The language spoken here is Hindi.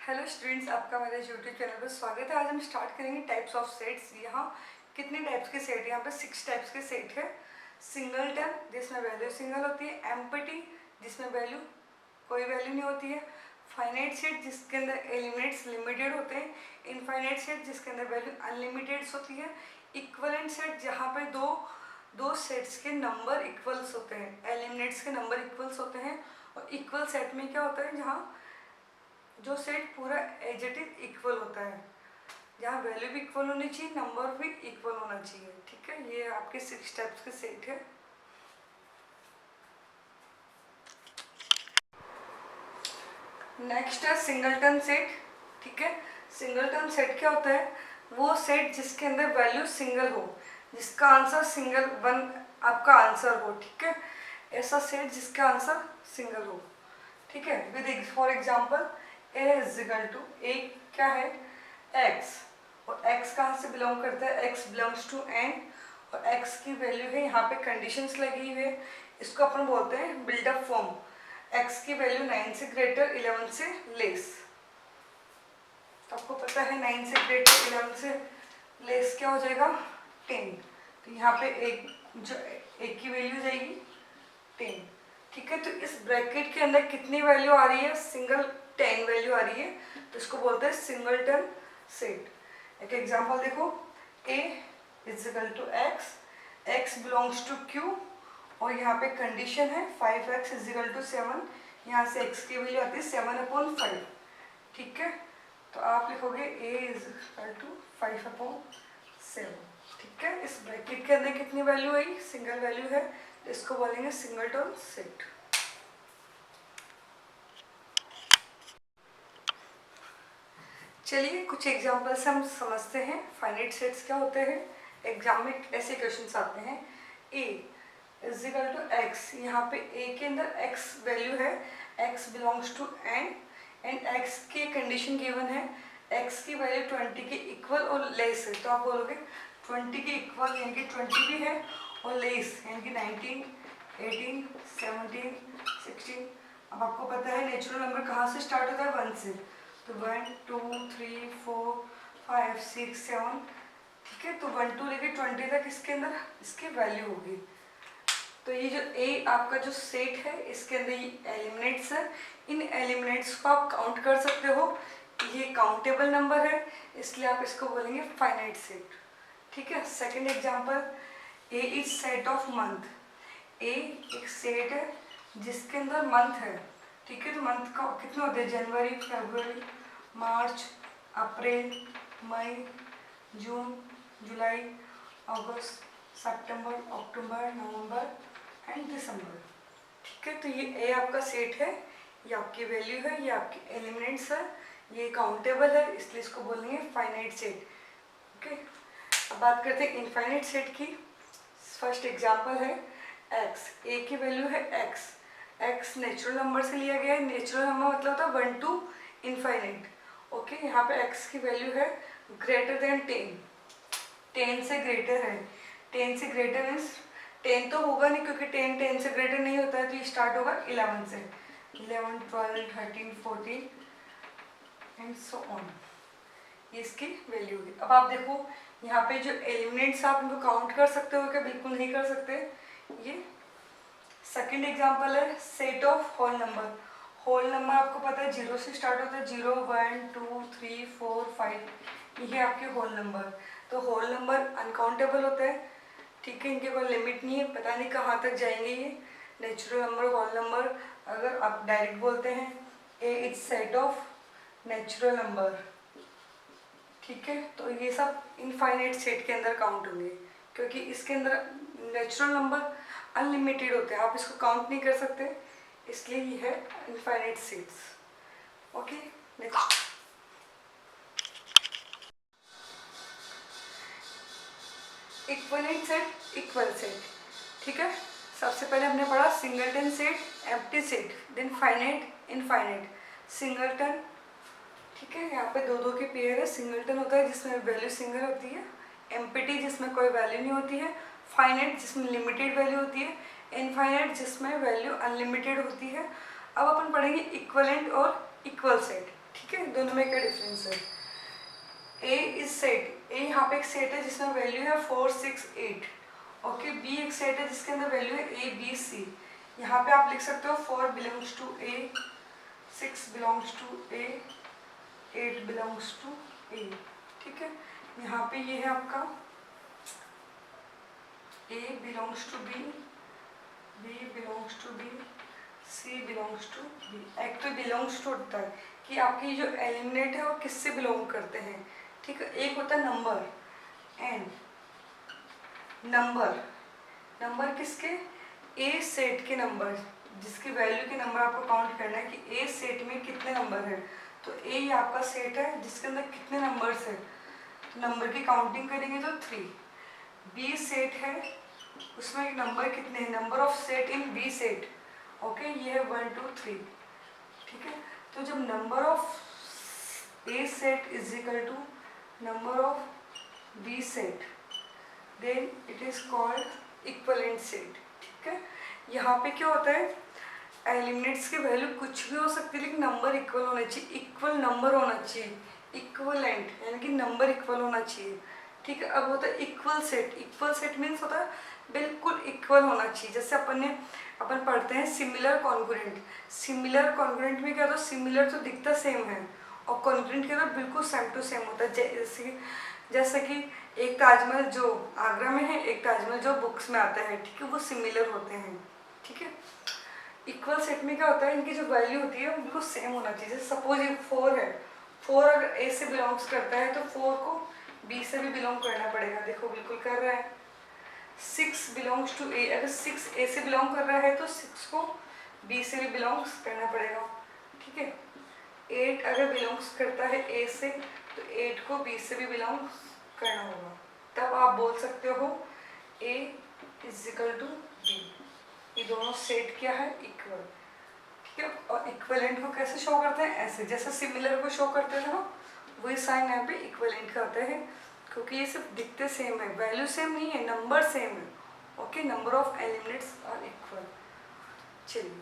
हेलो स्टूडेंट्स, आपका मेरे यूट्यूब चैनल पर स्वागत है। आज हम स्टार्ट करेंगे टाइप्स ऑफ सेट्स। यहाँ कितने टाइप्स के सेट है? यहाँ पे 6 टाइप्स के सेट है। सिंगलटन जिसमें वैल्यू सिंगल होती है, एम्प्टी जिसमें वैल्यू कोई वैल्यू नहीं होती है, फाइनाइट सेट जिसके अंदर एलिमेंट्स लिमिटेड होते हैं, इनफाइनाइट सेट जिसके अंदर वैल्यू अनलिमिटेड होती है, इक्वलेंट सेट जहाँ पे दो दो सेट्स के नंबर इक्वल्स होते हैं, एलिमेंट्स के नंबर इक्वल्स होते हैं। और इक्वल सेट में क्या होता है? जहाँ जो सेट पूरा एज इट इज इक्वल होता है, जहाँ वैल्यू भी इक्वल होनी चाहिए, नंबर भी इक्वल होना चाहिए। ठीक है, ये आपके 6 टाइप्स के सेट है। नेक्स्ट है सिंगलटन सेट। ठीक है, सिंगलटन सेट क्या होता है? वो सेट जिसके अंदर वैल्यू सिंगल हो, जिसका आंसर सिंगल वन आपका आंसर हो। ठीक है, ऐसा सेट जिसका आंसर सिंगल हो। ठीक है, with for example A is equal to A क्या है? एक्स। और एक्स कहाँ से बिलोंग करता है? X belongs to n. और एक्स की वैल्यू है, यहाँ पे कंडीशंस लगी हुई है, इसको अपन बोलते हैं बिल्डअप फॉर्म। एक्स की वैल्यू 9 से ग्रेटर 11 से लेस। तो आपको पता है 9 से ग्रेटर 11 से लेस क्या हो जाएगा? 10। तो यहाँ पे एक जो एक की वैल्यू जाएगी 10। ठीक है, तो इस ब्रैकेट के अंदर कितनी वैल्यू आ रही है? सिंगल 10 वैल्यू आ रही है, तो इसको बोलते हैं सिंगलटन सेट। एक एग्जांपल देखो, a is equal to x, x belongs to q, और यहाँ पे कंडीशन है 5x इज इक्वल टू 7। यहाँ से x की वैल्यू आती है 7/5। ठीक है, तो आप लिखोगे a इज इक्वल टू 5/7। ठीक है, इस ब्रैकेट के अंदर कितनी वैल्यू आई? सिंगल वैल्यू है, तो इसको बोलेंगे सिंगलटन सेट। चलिए कुछ एग्जांपल से हम समझते हैं फाइनाइट सेट्स क्या होते हैं। एग्जाम में ऐसे क्वेश्चंस आते हैं, a is equal to x. यहाँ पे a के अंदर x वैल्यू है, x belongs to n, and x की कंडीशन गिवन है, x की वैल्यू 20 के इक्वल और लेस है। तो आप बोलोगे 20 के इक्वल यानी कि 20 भी है, और लेस यानी कि 19, 18, 17, 16। अब आपको पता है नेचुरल नंबर कहाँ से स्टार्ट होता है? 1 से। तो 1 2 3 4 5 6 7। ठीक है, तो 1 2 लेके 20 तक इसके अंदर इसकी वैल्यू होगी। तो ये जो ए आपका जो सेट है, इसके अंदर ये एलिमिनेट्स है। इन एलिमिनेट्स को आप काउंट कर सकते हो, ये काउंटेबल नंबर है, इसलिए आप इसको बोलेंगे फाइनाइट सेट। ठीक है, second example, A is set of month. A एक सेट है जिसके अंदर मंथ है। ठीक है, तो मंथ का कितने होते हैं? जनवरी, फरवरी, मार्च, अप्रैल, मई, जून, जुलाई, अगस्त, सितंबर, अक्टूबर, नवंबर एंड दिसंबर। ठीक है, तो ये ए आपका सेट है, ये आपकी वैल्यू है, ये आपके एलिमेंट्स है, ये काउंटेबल है, इसलिए इसको बोलेंगे फाइनाइट सेट। ओके, अब बात करते हैं इनफाइनाइट सेट की। फर्स्ट एग्जांपल है एक्स। ए की वैल्यू है एक्स, एक्स नेचुरल नंबर से लिया गया है। नेचुरल नंबर मतलब होता है 1 टू इनफाइनाइट। ओके, यहाँ पे एक्स की वैल्यू है ग्रेटर देन 10, 10 से ग्रेटर है। 10 से ग्रेटर मीन्स 10 तो होगा नहीं, क्योंकि 10 से ग्रेटर नहीं होता है, तो ये स्टार्ट होगा 11 से। 11 12 13 14 एंड सो ऑन, ये इसकी वैल्यू है। अब आप देखो यहाँ पे जो एलिमेंट्स आप इनको काउंट कर सकते हो क्या? बिल्कुल नहीं कर सकते। ये सेकंड एग्जांपल है set of whole number. Whole number आपको पता है 0 से स्टार्ट होता है, 0 1 2 3 4 5, ये आपके होल नंबर। तो होल नंबर अनकाउंटेबल होते हैं। ठीक है, इनके कोई लिमिट नहीं है, पता नहीं कहाँ तक जाएंगे ये। नेचुरल नंबर, होल नंबर, अगर आप डायरेक्ट बोलते हैं A is set of natural number. ठीक है, तो ये सब इनफाइनाइट सेट के अंदर काउंट होंगे, क्योंकि इसके अंदर नेचुरल नंबर अनलिमिटेड होते हैं, आप इसको काउंट नहीं कर सकते, इसलिए ये है infinite sets. Okay, next equivalent set, equal set. ठीक है, सबसे पहले हमने पढ़ा singleton set, empty set, then finite, infinite. Singleton, ठीक है, यहाँ पे दो दो के पेयर है। सिंगलटन होता है जिसमें वैल्यू सिंगल होती है, एम्प्टी जिसमें कोई वैल्यू नहीं होती है, फाइनाइट जिसमें लिमिटेड वैल्यू होती है, इनफाइनाइट जिसमें वैल्यू अनलिमिटेड होती है। अब अपन पढ़ेंगे इक्वलेंट और इक्वल सेट। ठीक है, दोनों में क्या डिफरेंस है। ए इज सेट, ए यहाँ पे एक सेट है जिसमें वैल्यू है 4 6 8। ओके, बी एक सेट है जिसके अंदर वैल्यू है ए बी सी। यहाँ पे आप लिख सकते हो 4 belongs to A, 6 belongs to A, 8 belongs to A. ठीक है, यहाँ पे ये है आपका A belongs to B, B belongs to B, C belongs to B. एक तो बिलोंग्स टू होता है कि आपकी जो एलिमिनेट है वो किससे बिलोंग करते हैं। ठीक है, एक होता है नंबर, एंड नंबर, नंबर किसके, ए सेट के नंबर, जिसकी वैल्यू के नंबर आपको काउंट करना है कि ए सेट में कितने नंबर है। तो ए ये आपका सेट है जिसके अंदर कितने नंबर्स है, तो नंबर की काउंटिंग करेंगे तो 3। बी सेट है, उसमें नंबर कितने हैं, number of set in B set. Okay, ये है 1 2 3। ठीक है, तो जब number of A set is equal to number of B set, then it is called equivalent set. ठीक है, यहाँ पे क्या होता है, एलिमिनेट्स की वैल्यू कुछ भी हो सकती है लेकिन नंबर इक्वल होना चाहिए, इक्वल नंबर होना चाहिए, इक्वलेंट यानी कि नंबर इक्वल होना चाहिए। ठीक है, अब होता है equal set. Equal set means होता है बिल्कुल इक्वल होना चाहिए। जैसे अपन पढ़ते हैं सिमिलर कॉन्ग्रुएंट। सिमिलर कॉन्ग्रुएंट में क्या होता है, सिमिलर तो दिखता सेम है और कॉन्ग्रुएंट क्या होता है, बिल्कुल सेम टू सेम होता है। जैसे कि एक ताजमहल जो आगरा में है, एक ताजमहल जो बुक्स में आता है, ठीक है, वो सिमिलर होते हैं। ठीक है, इक्वल सेट में क्या होता है, इनकी जो वैल्यू होती है वो बिल्कुल सेम होना चाहिए। जैसे सपोज ये 4 है, 4 अगर ए से बिलोंग्स करता है तो 4 को बी से भी बिलोंग करना पड़ेगा। देखो बिल्कुल कर रहा है। 6 बिलोंग्स टू ए, अगर 6 ए से बिलोंग कर रहा है तो 6 को बी से भी बिलोंग्स करना पड़ेगा। ठीक है, 8 अगर बिलोंग्स करता है ए से तो 8 को बी से भी बिलोंग करना होगा। तब आप बोल सकते हो ए इज इक्वल टू बी। ये दोनों सेट क्या है, इक्वल। ठीक है, और इक्वलेंट को कैसे शो करते हैं, ऐसे जैसे सिमिलर को शो करते थे ना, वही साइन यहाँ पे इक्वलेंट का होता है, क्योंकि ये सिर्फ दिखते सेम है, वैल्यू सेम नहीं है, नंबर सेम है। Okay, number of elements are equal. चलिए